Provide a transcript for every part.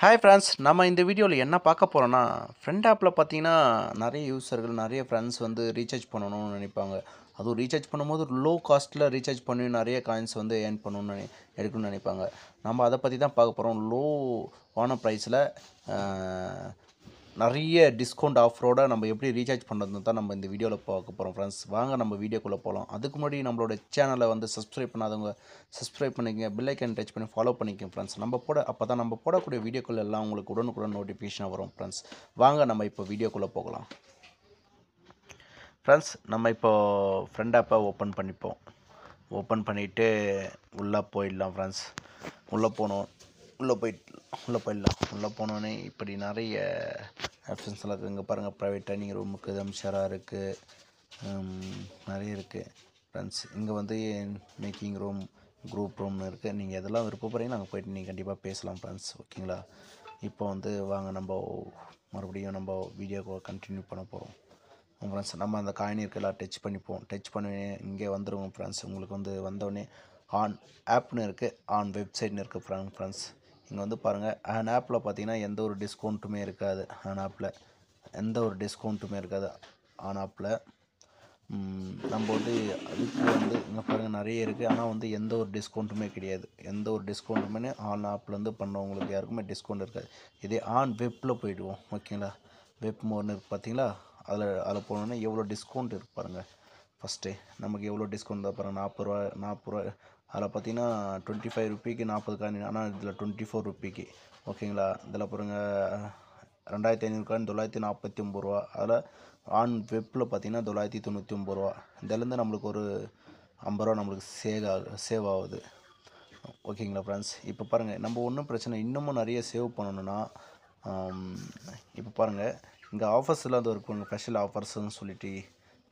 Hi friends, நம்ம இந்த வீடியோவில் என்ன பார்க்க போகிறோன்னா, ஃப்ரெண்ட் ஆப்பில் பார்த்தீங்கன்னா நிறைய யூசர்கள் நிறைய ஃப்ரெண்ட்ஸ் வந்து ரீசார்ஜ் பண்ணணும்னு நினைப்பாங்க. அதுவும் ரீசார்ஜ் பண்ணும்போது லோ காஸ்ட்டில் ரீசார்ஜ் பண்ணி நிறைய காயின்ஸ் வந்து ஏர்ன் பண்ணணும்னு எடுக்கணும்னு நினைப்பாங்க. நம்ம அதை பற்றி தான் பார்க்க போகிறோம். லோவான ப்ரைஸில் நிறைய டிஸ்கவுண்ட் ஆஃபரோட நம்ம எப்படி ரீசார்ஜ் பண்ணுறதுன்னு தான் நம்ம இந்த வீடியோவில் பார்க்க போகிறோம் ஃப்ரெண்ட்ஸ். வாங்க நம்ம வீடியோக்குள்ளே போகலாம். அதுக்கு முன்னாடி நம்மளோட சேனலை வந்து சப்ஸ்கிரைப் பண்ணாதவங்க சப்ஸ்கிரைப் பண்ணிக்கங்க, பெல் ஐக்கன் டச் பண்ணி ஃபாலோ பண்ணிக்கங்க ஃப்ரெண்ட்ஸ். அப்போ தான் நம்ம போடக்கூடிய வீடியோக்கள் எல்லாம் உங்களுக்கு உடனுக்குடன் நோட்டிஃபிகேஷன் வரும் ஃப்ரெண்ட்ஸ். வாங்க நம்ம இப்போ வீடியோக்குள்ளே போகலாம் ஃப்ரெண்ட்ஸ். நம்ம இப்போ ஃப்ரெண்ட் ஆப்பை ஓப்பன் பண்ணிப்போம். ஓப்பன் பண்ணிவிட்டு உள்ளே போயிடலாம் ஃப்ரெண்ட்ஸ். உள்ளே போயிடலாம். உள்ளே போனோடனே இப்படி நிறைய ஆப்ஷன்ஸ்லாம் இருக்குது. இங்கே பாருங்கள், ப்ரைவேட் டைனிங் ரூம் இருக்குது, அம்ஷரா இருக்குது, நிறைய இருக்குது ஃப்ரெண்ட்ஸ். இங்கே வந்து மேக்கிங் ரூம், குரூப் ரூம்னு இருக்குது. நீங்கள் எதெல்லாம் விருப்பப்படுறீங்களோ அங்கே போய்ட்டு நீங்கள் கண்டிப்பாக பேசலாம் ஃப்ரெண்ட்ஸ். ஓகேங்களா? இப்போ வந்து வாங்க நம்ம மறுபடியும் நம்ம வீடியோவை கண்டினியூ பண்ண போகிறோம் ஃப்ரெண்ட்ஸ். நம்ம அந்த காயின் இருக்கலாம் டச் பண்ணிப்போம். டச் பண்ணி இங்கே வந்துடுவோம் ஃப்ரெண்ட்ஸ். உங்களுக்கு வந்து வந்தோடனே ஆன் ஆப்னு இருக்குது, ஆன் வெப்சைட்னு இருக்குது ஃப்ரெண்ட்ஸ். இங்கே வந்து பாருங்கள், ஆன் ஆப்பில் பார்த்தீங்கன்னா எந்த ஒரு டிஸ்கவுண்ட்டுமே இருக்காது. ஆன் ஆப்பில் ஆன் ஆப்பில் நம்ம வந்து அதுக்கு வந்து இங்கே பாருங்கள் நிறைய இருக்குது. ஆனால் வந்து எந்த ஒரு டிஸ்கவுண்ட்டுமே கிடையாது. ஆன் ஆப்லேருந்து பண்ணவங்களுக்கு யாருக்குமே டிஸ்கவுண்ட் இருக்காது. இதே ஆன் வெப்பில் போயிடுவோம். ஓகேங்களா? வெப் மோட்னு இருக்குது பார்த்தீங்களா? அதில் போனோன்னா எவ்வளோ டிஸ்கவுண்ட் இருக்குது பாருங்கள். ஃபஸ்ட்டு நமக்கு எவ்வளோ டிஸ்கவுண்ட் தான் பாருங்கள். 40 ரூபா அதில் பார்த்தீங்கன்னா 25 ருப்பிக்கு 40 காயின். ஆனால் இதில் 24 ருப்பிக்கு. ஓகேங்களா? இதில் பாருங்கள் 2500 காயின் 949 ரூபா. அதில் ஆன் வெப்பில் பார்த்தீங்கன்னா 999 ரூபா. இதிலேருந்து நம்மளுக்கு ஒரு 50 ரூபா நம்மளுக்கு சேவ் ஆகுது. ஓகேங்களா ஃப்ரெண்ட்ஸ்? இப்போ பாருங்கள், நம்ம ஒன்றும் பிரச்சனை இன்னமும் நிறைய சேவ் பண்ணணுன்னா இப்போ பாருங்கள், இங்கே ஆஃபர்ஸ்லாம் அது இருக்கும், ஸ்பெஷல் ஆஃபர்ஸ்ன்னு சொல்லிட்டு.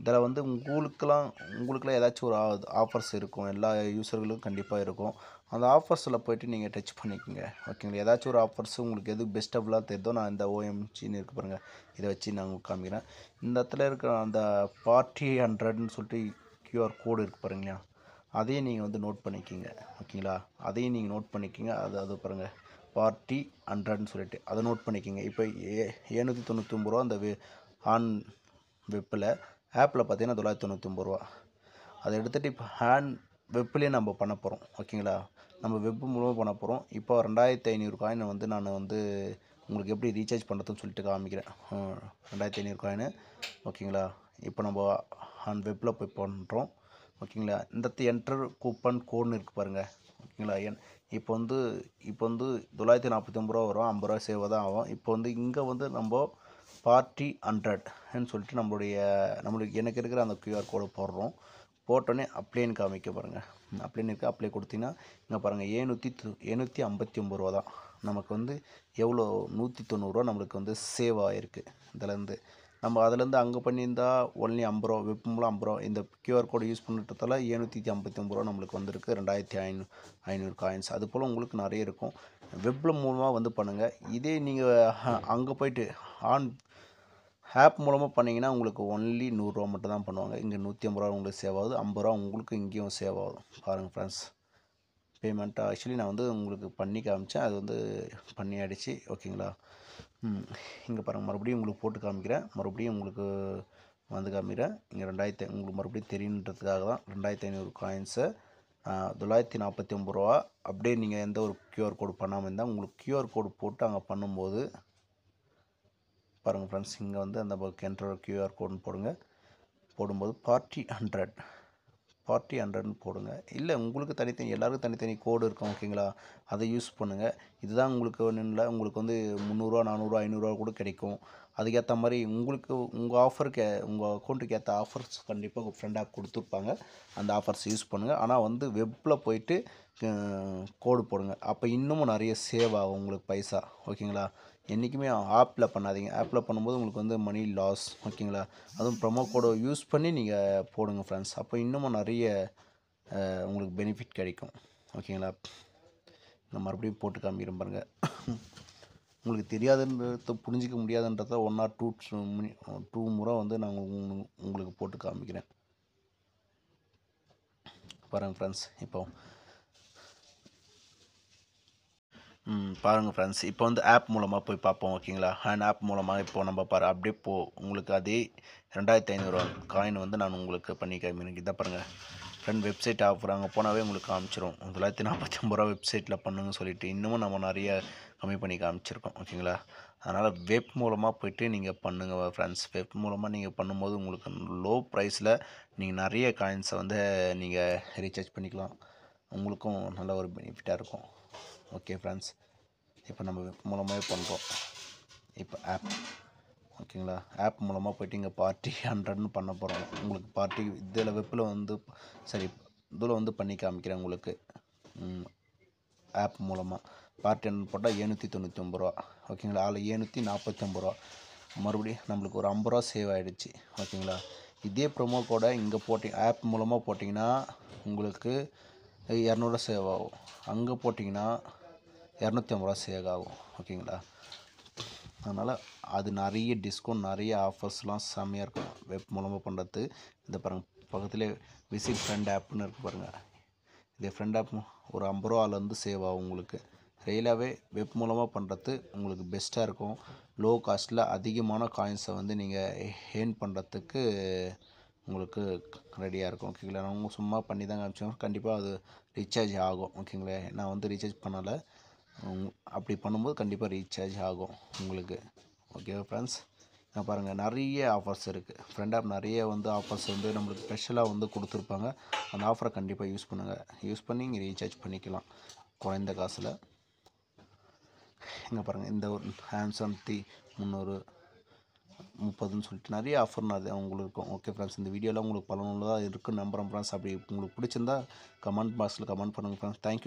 இதில் வந்து உங்களுக்கெலாம் ஏதாச்சும் ஒரு ஆஃபர்ஸ் இருக்கும். எல்லா யூஸர்களுக்கும் கண்டிப்பாக இருக்கும். அந்த ஆஃபர்ஸில் போய்ட்டு நீங்கள் டச் பண்ணிக்கோங்க. ஓகேங்களா? ஏதாச்சும் ஒரு ஆஃபர்ஸ் உங்களுக்கு எது பெஸ்ட்டபுளாக தெரியுதோ, நான் இந்த ஓஎம்ஜின்னு இருக்குது பாருங்கள், இதை வச்சு நான் உங்களுக்கு காமிக்கிறேன். இந்த இடத்துல இருக்கிற அந்த பார்ட்டி 100ன்னு சொல்லிட்டு QR கோடு இருக்குது பாருங்களா, அதையும் நீங்கள் வந்து நோட் பண்ணிக்கிங்க. ஓகேங்களா? அது பாருங்கள், பார்ட்டி 100ன்னு சொல்லிட்டு அதை நோட் பண்ணிக்கிங்க. இப்போ 799 ரூபா அந்த ஆன் வெப்பில். ஆப்பில் பார்த்தீங்கன்னா 999 ரூபா. அதை எடுத்துகிட்டு இப்போ ஹேண்ட் வெப்லேயே நம்ம பண்ண போகிறோம். ஓகேங்களா? நம்ம வெப் மூலமாக பண்ண போகிறோம். இப்போ 2500 காயினை வந்து நான் வந்து உங்களுக்கு எப்படி ரீசார்ஜ் பண்ணுறதுன்னு சொல்லிட்டு காமிக்கிறேன். 2500 காயினு. ஓகேங்களா? இப்போ நம்ம ஹேண்ட் வெப்பில் போய் பண்ணுறோம். ஓகேங்களா? இந்த என்டர் கூப்பன் கோடுன்னு இருக்குது பாருங்கள். ஓகேங்களா? இப்போ வந்து 949 ரூபா வரும், 50 ரூபா சேவ் தான் ஆகும். இப்போ வந்து இங்கே வந்து நம்ம பார்ட்டி 100ன்னு சொல்லிட்டு நம்மளுக்கு எனக்கு இருக்கிற அந்த QR கோடை போடுறோம். போட்டோன்னே அப்ளைன்னு காமிக்க பாருங்கள். அப்ளைன்னு இருக்குது. அப்ளை கொடுத்தீங்கன்னா இங்கே பாருங்கள், 759 ரூபா தான் நமக்கு வந்து எவ்வளோ 190 ரூபா நம்மளுக்கு வந்து சேவ் ஆகிருக்கு. இதிலேருந்து நம்ம அதிலேருந்து அங்கே பண்ணியிருந்தா ஒன்லி 50 ரூபா, வெப் மூலம் 50 ரூபா. இந்த QR கோடு யூஸ் பண்ணுறதால 759 ரூபா நம்மளுக்கு வந்திருக்கு. 2500 காயின்ஸ். அதுபோல் உங்களுக்கு நிறைய இருக்கும். வெப்பில் மூலமாக வந்து பண்ணுங்கள். இதே நீங்கள் அங்கே போய்ட்டு ஆன் ஆப் மூலமாக பண்ணிங்கன்னா உங்களுக்கு ஒன்லி 100 ரூபா மட்டும் தான் பண்ணுவாங்க. இங்கே 150 ரூபா உங்களுக்கு சேவ் ஆகுது, 50 ரூபா உங்களுக்கு இங்கேயும் சேவ் ஆகுது. பாருங்கள் ஃப்ரெண்ட்ஸ், பேமெண்ட் ஆக்சுவலி நான் வந்து உங்களுக்கு பண்ணி காமிச்சேன், அது வந்து பண்ணி ஆகிடுச்சு. ஓகேங்களா? இங்கே பாருங்கள், மறுபடியும் உங்களுக்கு போட்டு காமிக்கிறேன். மறுபடியும் உங்களுக்கு வந்து காமிக்கிறேன். இங்கே உங்களுக்கு மறுபடியும் தெரியுன்றதுக்காக தான் 2500 காயின்ஸை 949 ரூபா. அப்படியே நீங்கள் எந்த ஒரு QR கோடு பண்ணாமல் இருந்தால் உங்களுக்கு QR கோடு போட்டு அங்கே பண்ணும்போது பாருங்கள் ஃப்ரெண்ட்ஸ், இங்கே வந்து அந்த என்டர் QR கோடுன்னு போடும்போது பார்ட்டி 100ன்னு போடுங்க. இல்லை உங்களுக்கு எல்லாருக்கும் தனித்தனி கோடு இருக்கும். ஓகேங்களா? அதை யூஸ் பண்ணுங்கள். இதுதான் உங்களுக்கு ஒன்றும் இல்லை, உங்களுக்கு வந்து 300 400 500 கூட கிடைக்கும். அதுக்கேற்ற மாதிரி உங்கள் ஆஃபருக்கு உங்கள் அக்கௌண்ட்டுக்கு ஏற்ற ஆஃபர்ஸ் கண்டிப்பாக உங்கள் ஃப்ரெண்டாக கொடுத்துருப்பாங்க. அந்த ஆஃபர்ஸ் யூஸ் பண்ணுங்கள். ஆனால் வந்து வெப்பில் போயிட்டு கோடு போடுங்க. அப்போ இன்னமும் நிறைய சேவ் ஆகும் உங்களுக்கு பைசா. ஓகேங்களா? என்றைக்குமே ஆப்பில் பண்ணாதீங்க. ஆப்பில் பண்ணும்போது உங்களுக்கு வந்து மணி லாஸ். ஓகேங்களா? அதுவும் ப்ரொமோ கோடை யூஸ் பண்ணி நீங்கள் போடுங்க ஃப்ரெண்ட்ஸ். அப்போ இன்னமும் நிறைய உங்களுக்கு பெனிஃபிட் கிடைக்கும். ஓகேங்களா? நான் மறுபடியும் போட்டு காமிக்கிறேன் பாருங்கள். உங்களுக்கு தெரியாதுன்றத புரிஞ்சிக்க முடியாதுன்றத 1 or 2 முறை வந்து நான் உங்களுக்கு போட்டு காமிக்கிறேன் பாருங்கள் ஃப்ரெண்ட்ஸ். இப்போ பாருங்கள் ஃப்ரெண்ட்ஸ், இப்போ வந்து ஆப் மூலமாக போய் பார்ப்போம் ஓகேங்களா. ஹேண்ட் ஆப் மூலமாக இப்போ நம்ம அப்படியே உங்களுக்கு அதே 2500 காயின் வந்து நான் உங்களுக்கு பண்ணி காமிக்கிறேன். இதை பாருங்கள் ஃப்ரெண்ட், வெப்சைட் ஆஃபர் அங்கே போனாவே உங்களுக்கு காமிச்சிரும். 949 ரூபா வெப்சைட்டில் பண்ணுங்க சொல்லிட்டு இன்னமும் நம்ம நிறைய கம்மி பண்ணி காமிச்சிருக்கோம் ஓகேங்களா. அதனால் வெப் மூலமாக போய்ட்டு நீங்கள் பண்ணுங்கள் ஃப்ரெண்ட்ஸ். வெப் மூலமாக நீங்கள் பண்ணும்போது உங்களுக்கு லோ ப்ரைஸில் நீங்கள் நிறைய காயின்ஸை வந்து நீங்கள் ரீசார்ஜ் பண்ணிக்கலாம். உங்களுக்கும் நல்ல ஒரு பெனிஃபிட்டாக இருக்கும். ஓகே ஃப்ரெண்ட்ஸ், இப்போ நம்ம வெப் மூலமாகவே பண்ணுறோம். இப்போ ஆப் ஓகேங்களா. ஆப் மூலமாக போய்ட்டு இங்கே பார்ட்டி 100ன்னு பண்ண போகிறோம். உங்களுக்கு பார்ட்டி இதில் வெப்பில் வந்து சரி இதில் வந்து பண்ணி காமிக்கிறேன் உங்களுக்கு. ஆப் மூலமாக பார்ட்டி 100 போட்டால் 799 ரூபா ஓகேங்களா. அதில் 749 ரூபா மறுபடியும் நம்மளுக்கு ஒரு 50 ரூபா சேவ் ஆகிடுச்சு ஓகேங்களா. இதே ப்ரோமோ கோடை இங்கே ஆப் மூலமாக போட்டிங்கன்னா உங்களுக்கு 200 சேவ் ஆகும். அங்கே போட்டிங்கன்னா 250 ரூபா சேவ் ஆகும் ஓகேங்களா. அதனால் அது நிறைய டிஸ்கவுண்ட், நிறைய ஆஃபர்ஸ்லாம் செம்மையாக இருக்கும் வெப் மூலமாக பண்ணுறது. இந்த பாருங்கள் பக்கத்துலேயே விசிட் ஃப்ரெண்ட் ஆப்னு இருக்குது பாருங்கள். இதே ஃப்ரெண்ட் ஆப் ஒரு 50 ரூபாலேருந்து சேவ் ஆகும் உங்களுக்கு. ரெயிலாகவே வெப் மூலமாக பண்ணுறது உங்களுக்கு பெஸ்ட்டாக இருக்கும். லோ காஸ்ட்டில் அதிகமான காயின்ஸை வந்து நீங்கள் ஏர்ன் பண்ணுறதுக்கு உங்களுக்கு ரெடியாக இருக்கும் ஓகேங்களா. நான் சும்மா பண்ணி தான் காமிச்சோம். கண்டிப்பாக அது ரீசார்ஜ் ஆகும் ஓகேங்களா. நான் வந்து ரீசார்ஜ் பண்ணலை. அப்படி பண்ணும்போது கண்டிப்பாக ரீசார்ஜ் ஆகும் உங்களுக்கு. ஓகே ஃப்ரெண்ட்ஸ், நான் பாருங்கள் நிறைய ஆஃபர்ஸ் இருக்குது. ஃப்ரெண்ட் ஆப் நிறைய வந்து ஆஃபர்ஸ் வந்து நம்மளுக்கு ஸ்பெஷலாக வந்து கொடுத்துருப்பாங்க. அந்த ஆஃபரை கண்டிப்பாக யூஸ் பண்ணுங்கள். யூஸ் பண்ணி இங்கே ரீசார்ஜ் பண்ணிக்கலாம் குறைந்த காசில். இங்கே பாருங்கள் இந்த ஒரு சாம்சங் 330ன்னு சொல்லிட்டு நிறைய ஆஃபர் உங்களுக்கு இருக்கும். ஓகே ஃப்ரெண்ட்ஸ், இந்த வீடியோவில் உங்களுக்கு பலனுள்ளதாக இருக்குன்னு நம்புகிறேன் ஃப்ரெண்ட்ஸ். அப்படி உங்களுக்கு பிடிச்சிருந்தா கமெண்ட் பாக்ஸில் கமெண்ட் பண்ணுங்கள் ஃப்ரெண்ட்ஸ். தேங்க்யூ.